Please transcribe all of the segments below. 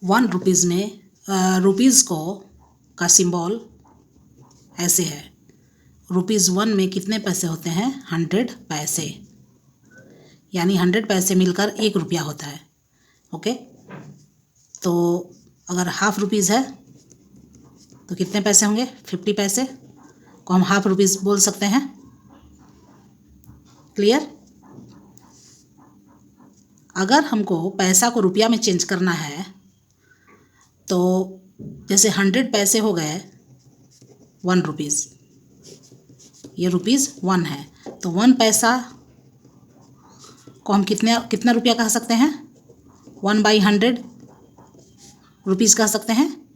1 rupees में rupees को का सिंबल ऐसे है। ₹1 में कितने पैसे होते हैं? 100 पैसे, यानी 100 पैसे मिलकर 1 रुपया होता है। ओके, तो अगर हाफ रुपीज़ है तो कितने पैसे होंगे? 50 पैसे को हम हाफ रुपीज़ बोल सकते हैं। क्लियर? अगर हमको पैसा को रुपया में चेंज करना है तो जैसे 100 पैसे हो गए 1 रुपीज़, ये ₹1 है, तो 1 पैसा को हम कितना रुपया कह सकते हैं? 1/100 रुपीज़ कह सकते हैं,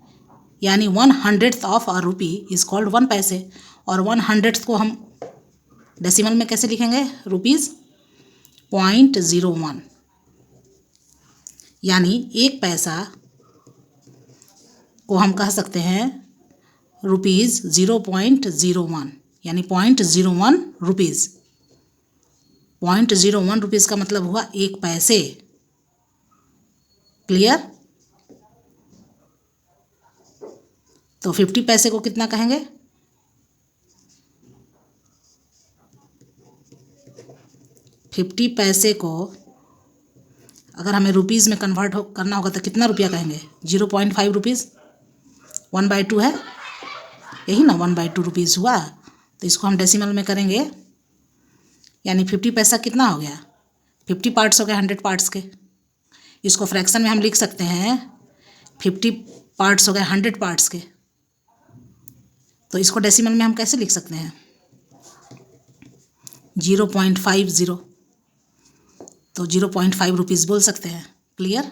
यानी 1/100th of a rupee is called 1 पैसे। और 1/100th को हम डेसिमल में कैसे लिखेंगे? ₹0.01, यानी 1 पैसा को हम कह सकते हैं ₹0.01, यानी 0.01 रुपीज़। 0.01 रुपीज़ का मतलब हुआ 1 पैसे। क्लियर? तो 50 पैसे को कितना कहेंगे? 50 पैसे को अगर हमें रुपीज़ में कन्वर्ट करना होगा तो कितना रुपया कहेंगे? 0.5 रुपीज़। 1/2 है, यही ना, 1/2 रुपीज़ हुआ। तो इसको हम डेसिमल में करेंगे, यानी 50 पैसा कितना हो गया? 50 पार्ट्स हो गए 100 पार्ट्स के। इसको फ्रैक्शन में हम लिख सकते हैं 50 पार्ट्स हो गए 100 पार्ट्स के। तो इसको डेसिमल में हम कैसे लिख सकते हैं? 0.50, तो 0.5 रुपीज़ बोल सकते हैं। क्लियर?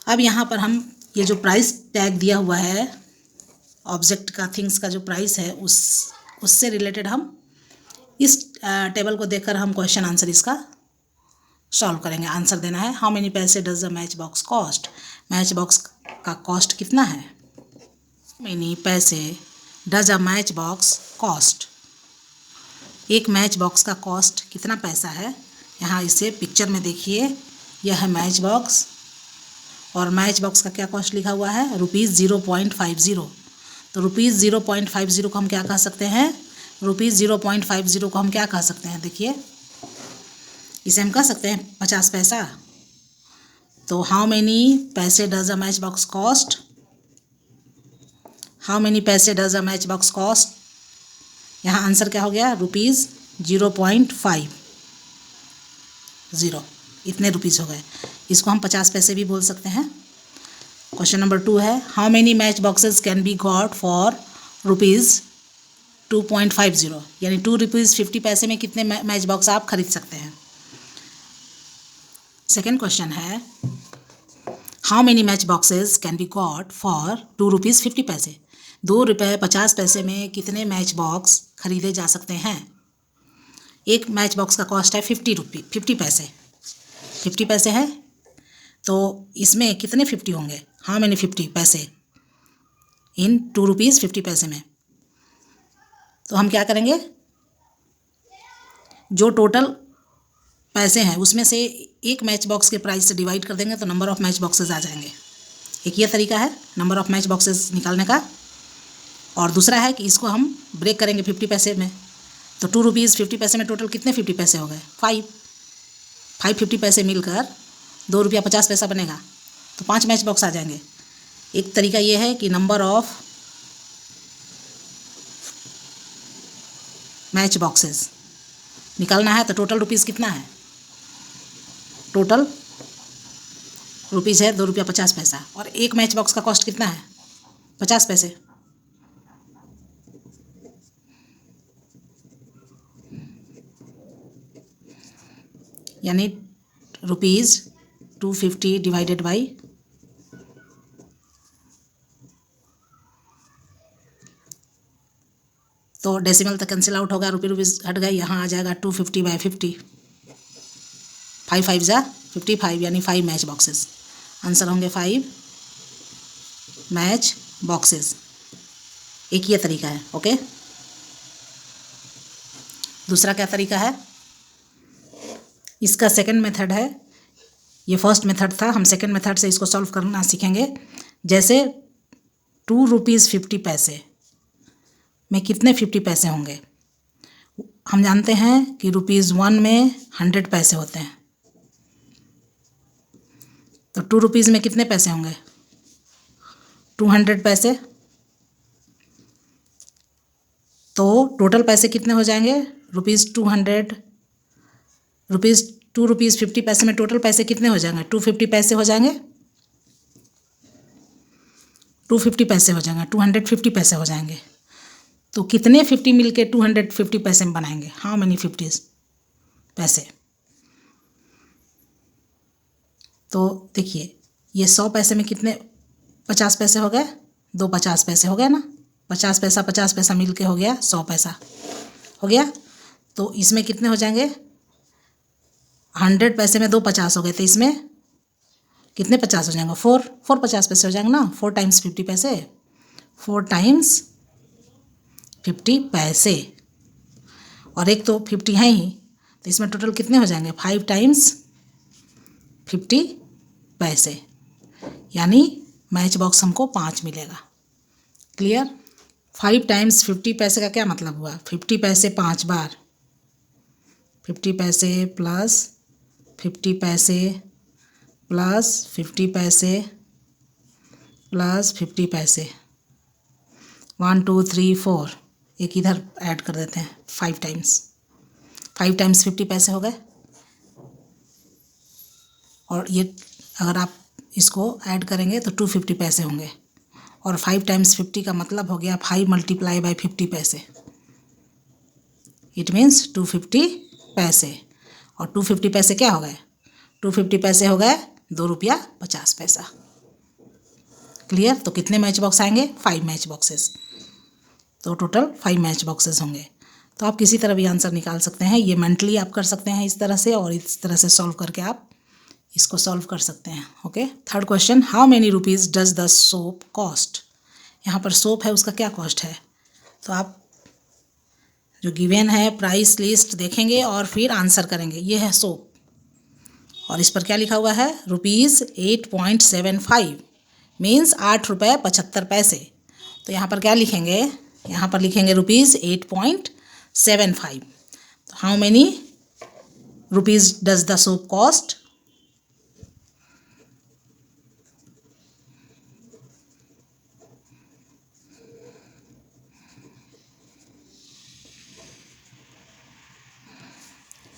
अब यहाँ पर हम ये जो प्राइस टैग दिया हुआ है ऑब्जेक्ट का, थिंग्स का जो प्राइस है, उससे रिलेटेड हम इस टेबल को देखकर हम क्वेश्चन आंसर इसका सॉल्व करेंगे। आंसर देना है, how many paise does the match box cost? Match box का कॉस्ट कितना है? Many paise does a matchbox cost? एक मैच बॉक्स का कॉस्ट कितना पैसा है? यहाँ इसे पिक्चर में देखिए, यह है मैच बॉक्स और मैच बॉक्स का क्या कॉस्ट लिखा हुआ है? ₹0.50। तो ₹0.50 को हम क्या कह सकते हैं? ₹0.50 को हम क्या कह सकते हैं? देखिए, इसे हम कह सकते हैं 50 पैसा। तो how many paise does a matchbox cost? How many paise does a matchbox cost? यहाँ आंसर क्या हो गया? ₹0.50, इतने रुपीज़ हो गए। इसको हम 50 पैसे भी बोल सकते हैं। क्वेश्चन नंबर 2 है, how many match boxes can be got for ₹2.50, यानी ₹2.50 में कितने मैच बॉक्स आप खरीद सकते हैं। सेकेंड क्वेश्चन है, how many match boxes can be got for ₹2.50, ₹2.50 में कितने मैच बॉक्स खरीदे जा सकते हैं। एक मैच बॉक्स का कॉस्ट है 50 पैसे, 50 पैसे है, तो इसमें कितने 50 होंगे? हाउ मेनी 50 पैसे इन ₹2.50 में? तो हम क्या करेंगे, जो टोटल पैसे हैं उसमें से एक मैच बॉक्स के प्राइस से डिवाइड कर देंगे तो नंबर ऑफ़ मैच बॉक्सेस आ जाएंगे। एक ये तरीका है नंबर ऑफ़ मैच बॉक्सेस निकालने का, और दूसरा है कि इसको हम ब्रेक करेंगे 50 पैसे में। तो ₹2.50 में टोटल कितने 50 पैसे हो गए? 5 50 पैसे मिलकर ₹2.50 बनेगा, तो 5 मैच बॉक्स आ जाएंगे। एक तरीका ये है कि नंबर ऑफ मैच बॉक्सेस निकालना है, तो टोटल रुपीज़ कितना है? टोटल रुपीज़ है ₹2.50 और एक मैच बॉक्स का कॉस्ट कितना है? 50 पैसे। यानी ₹250 डिवाइडेड बाई तो डेसिमल तक कैंसिल आउट होगा, रुपीज़ हट गए, यहाँ आ जाएगा 250/50, 5 5 जा 55, यानी 5 मैच बॉक्सेस। आंसर होंगे 5 मैच बॉक्सेस। एक ये तरीका है। ओके, दूसरा क्या तरीका है? इसका सेकंड मेथड है, ये फर्स्ट मेथड था, हम सेकंड मेथड से इसको सॉल्व करना सीखेंगे। जैसे 2 रुपीज़ 50 पैसे में कितने 50 पैसे होंगे। हम जानते हैं कि ₹1 में 100 पैसे होते हैं, तो 2 रुपीज़ में कितने पैसे होंगे, 200 पैसे। तो टोटल पैसे कितने हो जाएंगे, ₹200, ₹2 50 पैसे में टोटल पैसे कितने हो जाएंगे, 250 पैसे हो जाएंगे, 250 पैसे हो जाएंगे, 250 पैसे हो जाएंगे। तो कितने 50 मिलके 250 पैसे में बनाएंगे, हाउ मेनी 50 पैसे। तो देखिए ये 100 पैसे में कितने 50 पैसे हो गए, 2 50 पैसे हो गए ना, 50 पैसा मिल के हो गया 100 पैसा हो गया। तो इसमें कितने हो जाएंगे, 100 पैसे में 2 50 हो गए, तो इसमें कितने 50 हो जाएंगे, 4 50 पैसे हो जाएंगे ना, 4 टाइम्स 50 पैसे, 4 टाइम्स 50 पैसे। और एक तो 50 है ही, तो इसमें टोटल कितने हो जाएंगे, 5 टाइम्स 50 पैसे, यानी मैच बॉक्स हमको 5 मिलेगा। क्लियर। 5 टाइम्स 50 पैसे का क्या मतलब हुआ, 50 पैसे 5 बार, 50 पैसे प्लस 50 पैसे प्लस 50 पैसे प्लस 50 पैसे, 1 2 3 4, एक इधर ऐड कर देते हैं, 5 टाइम्स 50 पैसे हो गए। और ये अगर आप इसको ऐड करेंगे तो 250 पैसे होंगे, और 5 टाइम्स 50 का मतलब हो गया 5 मल्टीप्लाई बाय 50 पैसे, इट मीन्स 250 पैसे। और 250 पैसे क्या हो गए, 250 पैसे हो गए ₹2.50। क्लियर। तो कितने मैच बॉक्स आएंगे, 5 मैच बॉक्सेस। तो टोटल 5 मैच बॉक्सेस होंगे। तो आप किसी तरह भी आंसर निकाल सकते हैं, ये मेंटली आप कर सकते हैं इस तरह से, और इस तरह से सॉल्व करके आप इसको सॉल्व कर सकते हैं। Okay. Third question, how many rupees does the soap cost. यहाँ पर सोप है, उसका क्या कॉस्ट है। तो आप जो गिवन है प्राइस लिस्ट देखेंगे और फिर आंसर करेंगे। ये है सोप, और इस पर क्या लिखा हुआ है, ₹8.75 मीन्स ₹8.75। तो यहाँ पर क्या लिखेंगे, यहाँ पर लिखेंगे ₹8.75। तो how many rupees does the soap cost.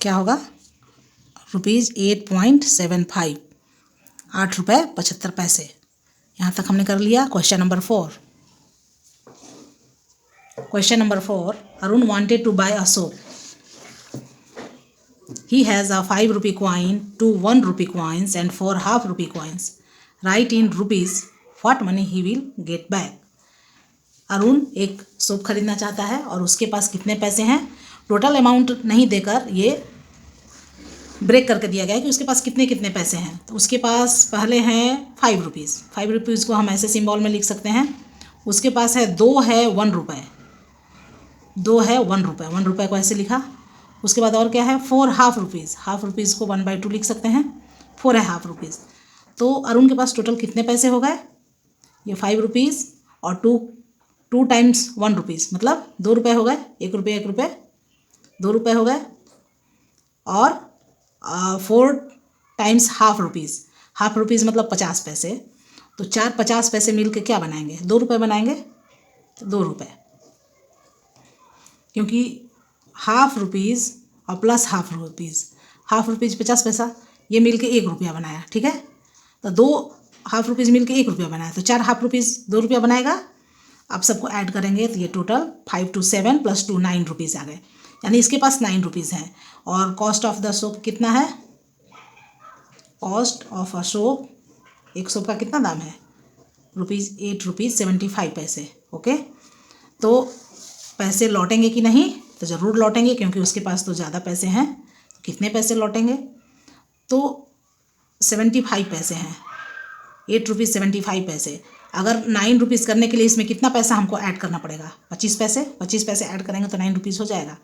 क्या होगा, ₹8.75, ₹8.75। यहाँ तक हमने कर लिया। Question number 4। Question number 4, Arun wanted to buy a soap. He has a 5 rupee coin, 2 1 rupee coins and 4 half rupee coins. Write in rupees what money he will get back. Arun एक soap खरीदना चाहता है और उसके पास कितने पैसे हैं। टोटल अमाउंट नहीं देकर ये ब्रेक करके दिया गया है कि उसके पास कितने कितने पैसे हैं। तो उसके पास पहले हैं 5 रुपीज़। 5 रुपीज़ को हम ऐसे सिंबल में लिख सकते हैं। उसके पास है 2 है 1 रुपये, 2 है 1 रुपये, 1 रुपये को ऐसे लिखा। उसके बाद और क्या है, 4 हाफ रुपीज़, हाफ रुपीज़ को 1/2 लिख सकते हैं, 4 है हाफ रुपीज़। तो अरुण के पास टोटल कितने पैसे हो गए, ये 5 रुपीज़ और 2 टाइम्स 1 रुपीज़ मतलब 2 रुपये हो गए, 1 रुपये 1 रुपये 2 रुपये हो गए, और 4 times half rupees, half rupees मतलब 50 पैसे। तो 4 50 पैसे मिल के क्या बनाएंगे, 2 रुपये बनाएंगे। तो 2 रुपये, क्योंकि हाफ रुपीज़ और प्लस हाफ रुपीज़ 50 पैसा, ये मिल के 1 रुपया बनाया। ठीक है, तो 2 हाफ रुपीज़ मिल के 1 रुपया बनाया, तो 4 हाफ रुपीज़ 2 रुपया बनाएगा। आप सबको ऐड करेंगे तो ये टोटल 5 2 7 + 2 9 रुपीज़ आ गए, यानी इसके पास 9 रुपीज़ हैं। और कॉस्ट ऑफ द सोप कितना है, कॉस्ट ऑफ अ सोप, एक सोप का कितना दाम है, ₹8.75। ओके, तो पैसे लौटेंगे कि नहीं, तो ज़रूर लौटेंगे, क्योंकि उसके पास तो ज़्यादा पैसे हैं। कितने पैसे लौटेंगे, तो 75 पैसे हैं, ₹8.75। अगर 9 रुपीज़ करने के लिए इसमें कितना पैसा हमको ऐड करना पड़ेगा, 25 पैसे। 25 पैसे ऐड करेंगे तो 9 रुपीज़ हो जाएगा।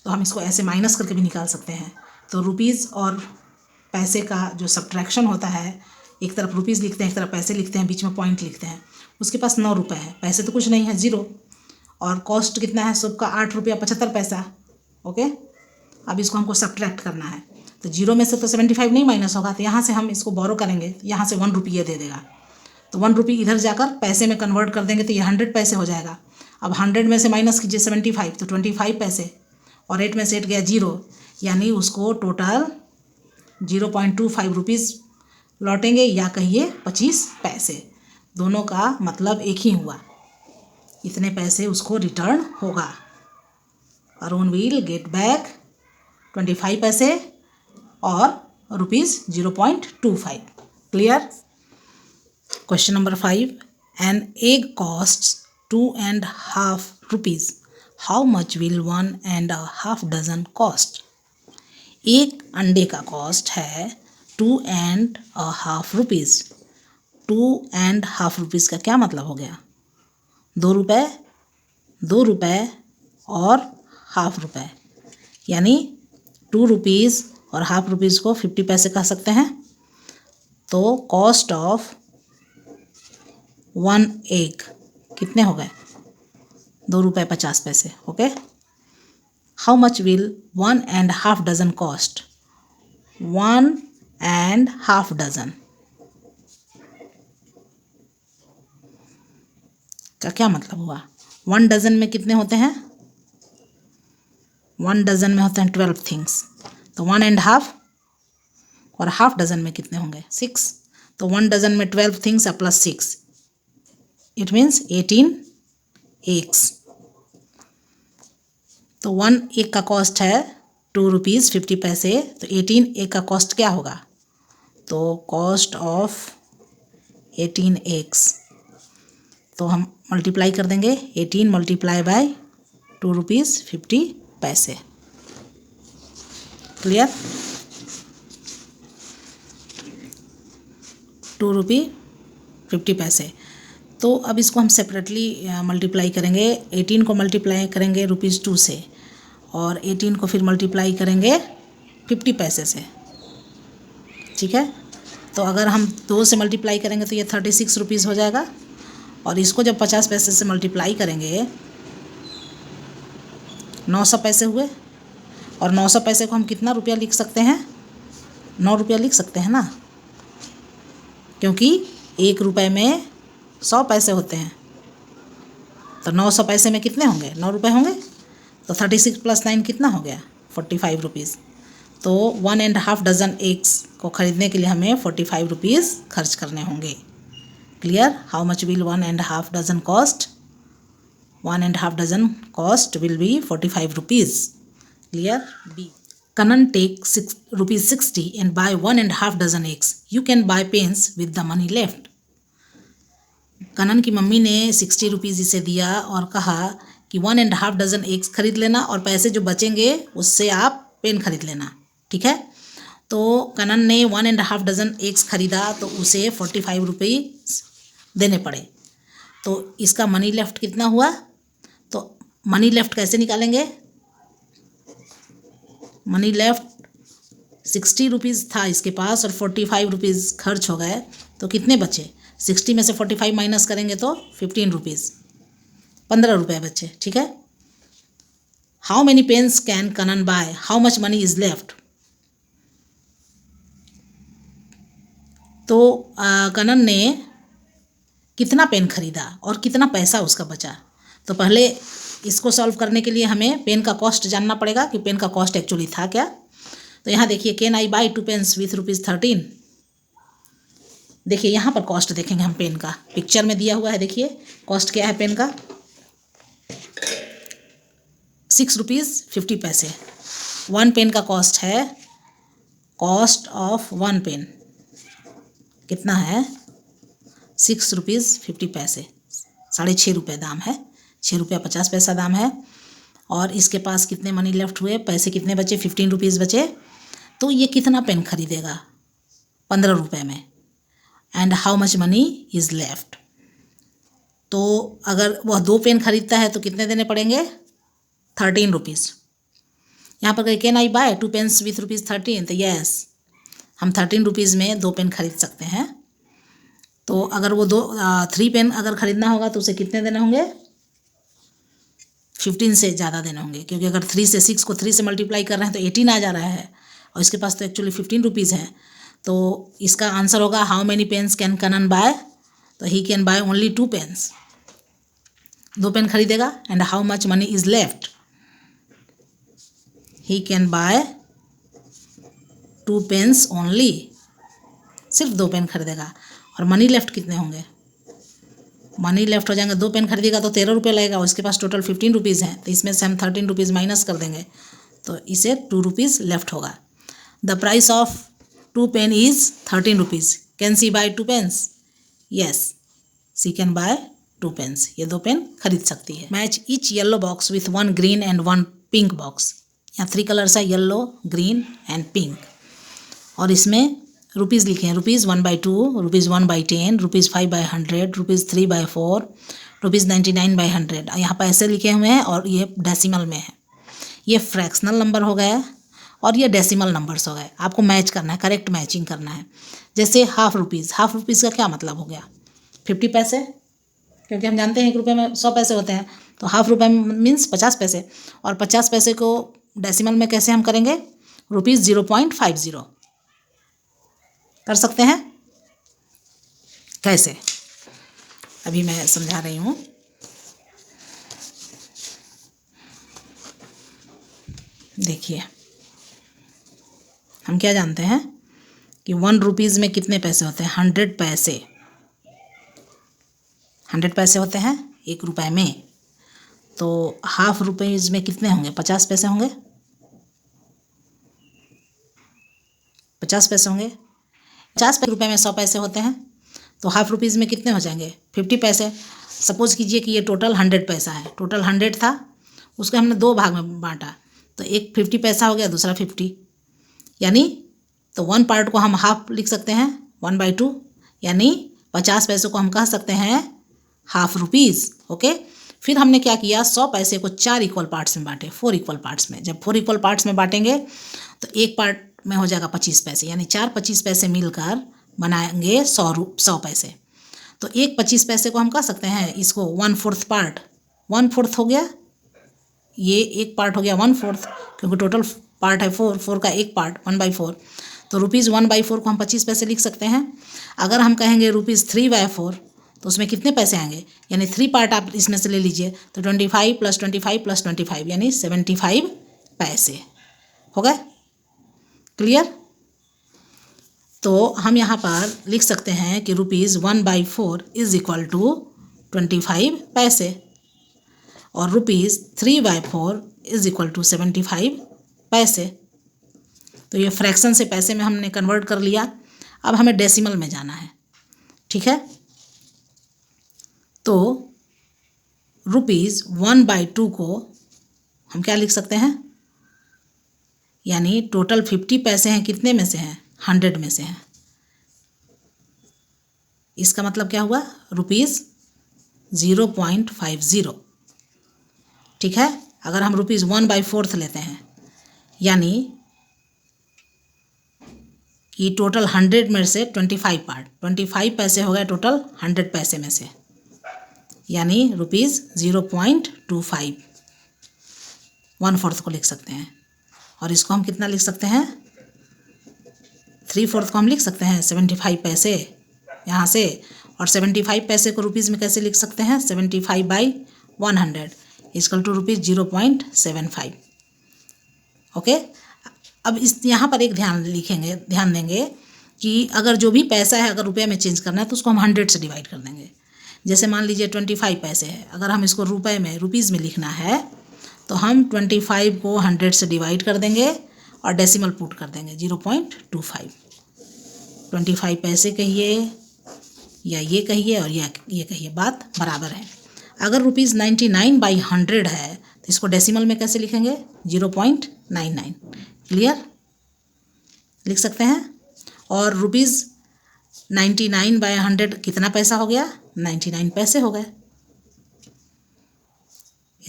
तो हम इसको ऐसे माइनस करके भी निकाल सकते हैं। तो रुपीज़ और पैसे का जो सब्ट्रैक्शन होता है, एक तरफ रुपीज़ लिखते हैं, एक तरफ पैसे लिखते हैं, बीच में पॉइंट लिखते हैं, उसके पास 9 रुपये है, पैसे तो कुछ नहीं है, 0। और कॉस्ट कितना है सबका, 8 रुपया 75 पैसा। ओके, अब इसको हमको सब्ट्रैक्ट करना है, तो 0 में से तो 75 नहीं माइनस होगा, तो यहाँ से हम इसको बोरो करेंगे, यहाँ से 1 रुपये दे देगा, तो 1 रुपये इधर जाकर पैसे में कन्वर्ट कर देंगे, तो ये 100 पैसे हो जाएगा। अब 100 में से माइनस कीजिए 75, तो 25 पैसे, और 8 में से 8 गया 0, यानी उसको टोटल 0.25 रुपीज़ लौटेंगे, या कहिए 25 पैसे। दोनों का मतलब एक ही हुआ, इतने पैसे उसको रिटर्न होगा। अरुण विल गेट बैक 25 पैसे और ₹0.25। Clear. Question number 5, an egg costs 2.5 rupees, how much will 1.5 dozen cost. एक अंडे का कॉस्ट है 2.5 रुपीज़। 2.5 रुपीज़ का क्या मतलब हो गया, 2 रुपये, 2 रुपये और ½ रुपये, यानी 2 रुपीज़ और ½ रुपीज़ को 50 पैसे कह सकते हैं। तो कॉस्ट ऑफ 1 एग कितने हो गए, 2 रुपये 50 पैसे। Okay, how much will 1.5 dozen cost, 1.5 dozen का क्या मतलब हुआ। 1 डजन में कितने होते हैं, 1 डजन में होते हैं 12 थिंग्स, तो 1.5 और ½ डजन में कितने होंगे, 6। तो 1 डजन में 12 things plus 6, it means 18 eggs. तो 1 एग का कॉस्ट है 2 रुपीज़ 50 पैसे, तो 18 एग का कॉस्ट क्या होगा, तो कॉस्ट ऑफ 18 एग्स, तो हम मल्टीप्लाई कर देंगे, 18 मल्टीप्लाई बाय 2 रुपीज़ 50 पैसे। क्लियर, 2 रुपये 50 पैसे। तो अब इसको हम सेपरेटली मल्टीप्लाई करेंगे, 18 को मल्टीप्लाई करेंगे ₹2 से, और 18 को फिर मल्टीप्लाई करेंगे 50 पैसे से। ठीक है, तो अगर हम 2 से मल्टीप्लाई करेंगे तो ये 36 रुपीज़ हो जाएगा, और इसको जब 50 पैसे से मल्टीप्लाई करेंगे 900 पैसे हुए, और 900 पैसे को हम कितना रुपया लिख सकते हैं, 9 रुपया लिख सकते हैं ना, क्योंकि 1 रुपये में 100 पैसे होते हैं, तो 900 पैसे में कितने होंगे, 9 रुपये होंगे, तो 36 + 9 कितना हो गया, 45 रुपीज़। तो 1.5 डजन एग्स को ख़रीदने के लिए हमें 45 रुपीज़ खर्च करने होंगे। Clear, how much will 1.5 dozen cost, 1.5 dozen cost will be 45 rupees. Clear. B, Kanan take ₹60 and buy 1.5 dozen eggs. You can buy pens with the money left. Kanan की मम्मी ने 60 रुपीज़ इसे दिया और कहा कि 1.5 डजन एग्स खरीद लेना, और पैसे जो बचेंगे उससे आप पेन खरीद लेना। ठीक है, तो कनन ने 1.5 डजन एग्स खरीदा, तो उसे 45 रुपये देने पड़े। तो इसका मनी लेफ्ट कितना हुआ, तो मनी लेफ्ट कैसे निकालेंगे, मनी लेफ्ट 60 रुपीज़ था इसके पास और 45 रुपीज़ खर्च हो गए, तो कितने बचे, 60 में से 45 माइनस करेंगे तो 15 रुपीज़, 15 रुपये बचे। ठीक है, how many pens can Kanan buy, how much money is left. तो कनन ने कितना पेन खरीदा और कितना पैसा उसका बचा। तो पहले इसको सॉल्व करने के लिए हमें पेन का कॉस्ट जानना पड़ेगा कि पेन का कॉस्ट एक्चुअली था क्या। तो यहाँ देखिए, can I buy 2 pens with ₹13। देखिए यहाँ पर कॉस्ट देखेंगे हम पेन का, पिक्चर में दिया हुआ है, देखिए कॉस्ट क्या है पेन का, ₹6.50। 1 पेन का कॉस्ट है, कॉस्ट ऑफ 1 पेन कितना है, ₹6.50, 6.5 रुपये दाम है, 6 रुपया 50 पैसा दाम है। और इसके पास कितने मनी लेफ्ट हुए, पैसे कितने बचे, 15 रुपीज़ बचे। तो ये कितना पेन खरीदेगा, 15 रुपये में, and how much money is left. तो अगर वह 2 पेन खरीदता है तो कितने देने पड़ेंगे, 13 रुपीज़। यहाँ पर can I buy 2 pens with ₹13, तो यस हम 13 रुपीज़ में 2 पेन खरीद सकते हैं। तो अगर वो 3 पेन अगर ख़रीदना होगा तो उसे कितने देने होंगे? 15 से ज़्यादा देने होंगे, क्योंकि अगर 3 से 6 को 3 से मल्टीप्लाई कर रहे हैं तो 18 आ जा रहा है और इसके पास तो एक्चुअली 15 रुपीज़ है। तो इसका आंसर होगा how many pens can Kanan buy, तो he can buy only 2 pens, 2 pen खरीदेगा। And how much money is left, he can buy 2 pens only, सिर्फ 2 पेन खरीदेगा। और मनी लेफ्ट कितने होंगे? मनी लेफ्ट हो जाएंगे, 2 पेन खरीदेगा तो 13 रुपये लगेगा, उसके पास टोटल 15 रुपीज़ है, तो इसमें से हम 13 रुपीज़ माइनस कर देंगे तो इसे 2 रुपीज़ लेफ्ट होगा। The price of 2 pen is 13 rupees, can she buy 2 pens? Yes, she can buy 2 pens, ये 2 पेन खरीद सकती है। Match each yellow box with 1 green and 1 pink box, यहाँ 3 कलर्स है, येलो, ग्रीन एंड पिंक। और इसमें rupees लिखे हैं, rupees 1/2, rupees 1/10, rupees 5/100, rupees 3/4, rupees 99/100। यहाँ पर ऐसे लिखे हुए हैं और ये डेसिमल में है। ये फ्रैक्शनल नंबर हो गया और ये डेसिमल नंबर्स हो गए। आपको मैच करना है, करेक्ट मैचिंग करना है। जैसे हाफ रुपीज़ का क्या मतलब हो गया? 50 पैसे, क्योंकि हम जानते हैं 1 रुपये में 100 पैसे होते हैं, तो हाफ रुपये मीन्स 50 पैसे। और 50 पैसे को डेसिमल में कैसे हम करेंगे? रुपीज़ 0.50 कर सकते हैं। कैसे? अभी मैं समझा रही हूँ। देखिए, हम क्या जानते हैं कि 1 रुपीज़ में कितने पैसे होते हैं? 100 पैसे, 100 पैसे होते हैं 1 रुपये में। तो हाफ रुपीज़ में कितने होंगे? 50 पैसे होंगे, 50 पैसे होंगे। 50 रुपये में 100 पैसे होते हैं, तो हाफ रुपीज़ में कितने हो जाएंगे? 50 पैसे। सपोज़ कीजिए कि ये टोटल 100 पैसा है, टोटल 100 था, उसको हमने 2 भाग में बांटा, तो एक 50 पैसा हो गया, दूसरा 50, यानी तो 1 पार्ट को हम हाफ लिख सकते हैं 1/2, यानी 50 पैसे को हम कह सकते हैं हाफ रुपीज़। ओके, फिर हमने क्या किया? 100 पैसे को 4 इक्वल पार्ट्स में बांटे, 4 इक्वल पार्ट्स में। जब 4 इक्वल पार्ट्स में बांटेंगे तो एक पार्ट में हो जाएगा 25 पैसे, यानी 4 25 पैसे मिलकर बनाएंगे 100 पैसे। तो एक 25 पैसे को हम कह सकते हैं इसको 1/4 पार्ट, 1/4 हो गया, ये एक पार्ट हो गया 1/4, क्योंकि टोटल पार्ट है 4 का एक पार्ट 1/4। तो रुपीज़ 1/4 को हम 25 पैसे लिख सकते हैं। अगर हम कहेंगे रुपीज़ 3/4 तो उसमें कितने पैसे आएंगे? यानी 3 पार्ट आप इसमें से ले लीजिए, तो 25 + 25 + 25 यानी 75 पैसे हो गए। क्लियर? तो हम यहाँ पर लिख सकते हैं कि रुपीज़ 1/4 इज़ इक्वल टू 25 पैसे और रुपीज़ 3/4 इज़ इक्वल टू 75 पैसे। तो ये फ्रैक्शन से पैसे में हमने कन्वर्ट कर लिया। अब हमें डेसिमल में जाना है, ठीक है? तो रुपीज़ 1/2 को हम क्या लिख सकते हैं? यानी टोटल 50 पैसे हैं, कितने में से हैं? 100 में से हैं। इसका मतलब क्या हुआ? रुपीज़ 0.50, ठीक है? अगर हम रुपीज़ 1/4 लेते हैं, यानी कि टोटल 100 में से 25 पार्ट, 25 पैसे हो गए टोटल 100 पैसे में से, यानी रुपीज़ 0.25, 1/4 को लिख सकते हैं। और इसको हम कितना लिख सकते हैं? 3/4 को हम लिख सकते हैं 75 पैसे यहाँ से, और 75 पैसे को रुपीज़ में कैसे लिख सकते हैं? 75/100 इक्वल टू रुपीज़ 0.75। ओके, अब इस यहाँ पर एक ध्यान देंगे कि अगर जो भी पैसा है अगर रुपये में चेंज करना है तो उसको हम 100 से डिवाइड कर देंगे। जैसे मान लीजिए 25 पैसे है, अगर हम इसको रुपीज़ में लिखना है तो हम 25 को 100 से डिवाइड कर देंगे और डेसिमल पुट कर देंगे 0.25। 25 पैसे कहिए या ये कहिए और ये कहिए, बात बराबर है। अगर रुपीज़ 99/100 है तो इसको डेसिमल में कैसे लिखेंगे? 0.99। क्लियर? लिख सकते हैं। और रुपीज़ 99/100 कितना पैसा हो गया? 99 पैसे हो गए।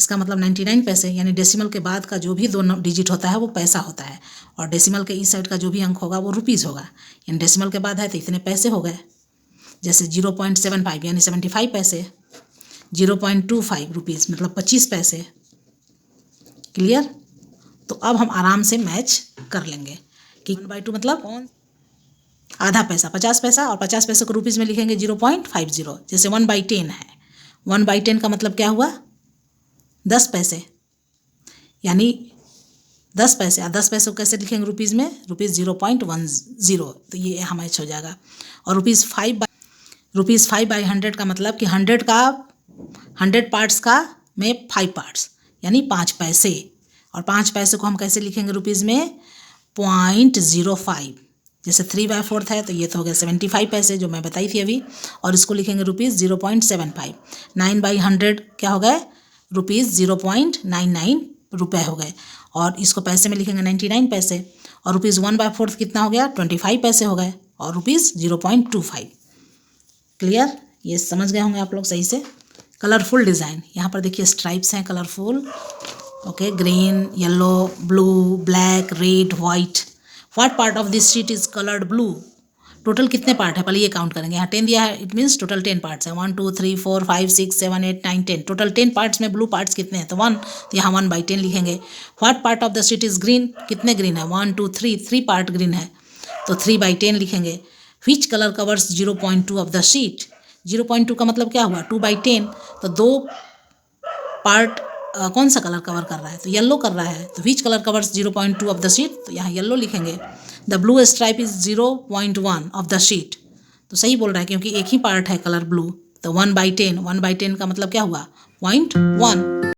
इसका मतलब 99 पैसे, यानी डेसिमल के बाद का जो भी दो डिजिट होता है वो पैसा होता है, और डेसिमल के इस साइड का जो भी अंक होगा वो रुपीज़ होगा, यानी डेसिमल के बाद है तो इतने पैसे हो गए। जैसे 0.75 यानी 75 पैसे, 0.25 रुपीज़ मतलब 25 पैसे। क्लियर? तो अब हम आराम से मैच कर लेंगे कि 1/2 मतलब आधा पैसा 50 पैसा, और 50 पैसे को रुपीज़ में लिखेंगे 0.50। जैसे 1/10 है, 1/10 का मतलब क्या हुआ 10 पैसे, यानी 10 पैसे, और 10 पैसे को कैसे लिखेंगे रुपीज़ में, रुपीज़ 0.10, तो ये यहाँ मैच हो जाएगा। और रुपीज़ 5/100 का मतलब कि 100 पार्ट्स का में 5 पार्ट्स यानी 5 पैसे, और 5 पैसे को हम कैसे लिखेंगे रुपीज़ में 0.05। जैसे 3/4 है तो ये तो हो गया 75 पैसे जो मैं बताई थी अभी, और इसको लिखेंगे रुपीज़ 0.75। 9/100 क्या हो गए रुपीज़ 0.99 रुपये हो गए, और इसको पैसे में लिखेंगे 99 पैसे, और रुपीज़ 1/4 कितना हो गया 25 पैसे हो गए, और रुपीज़ 0.25। क्लियर? ये समझ गए होंगे आप लोग सही से। कलरफुल डिज़ाइन, यहाँ पर देखिए स्ट्राइप्स हैं colourful, okay, green, yellow, blue, black, red, white. What part of this sheet is coloured blue? Total कितने पार्ट है पहले ये काउंट करेंगे। यहाँ 10 दिया है, इट मीन्स टोटल 10 पार्ट्स है। 1 2 3 4 5 6 7 8 9 10, टोटल 10 पार्ट्स में ब्लू पार्ट्स कितने हैं तो 1, तो यहाँ 1/10 लिखेंगे। What part of the sheet is green? कितने ग्रीन है 1 2 3, 3 पार्ट ग्रीन है तो 3/10 लिखेंगे। Which colour covers 0.2 of the sheet? 0.2 का मतलब क्या हुआ 2/10, तो 2 पार्ट कौन सा कलर कवर कर रहा है तो येलो कर रहा है, तो which colour covers 0.2 of the sheet, तो यहाँ येलो लिखेंगे। The blue stripe is 0.1 of the sheet, तो सही बोल रहा है क्योंकि एक ही पार्ट है कलर ब्लू, तो 1/10 का मतलब क्या हुआ 0.1।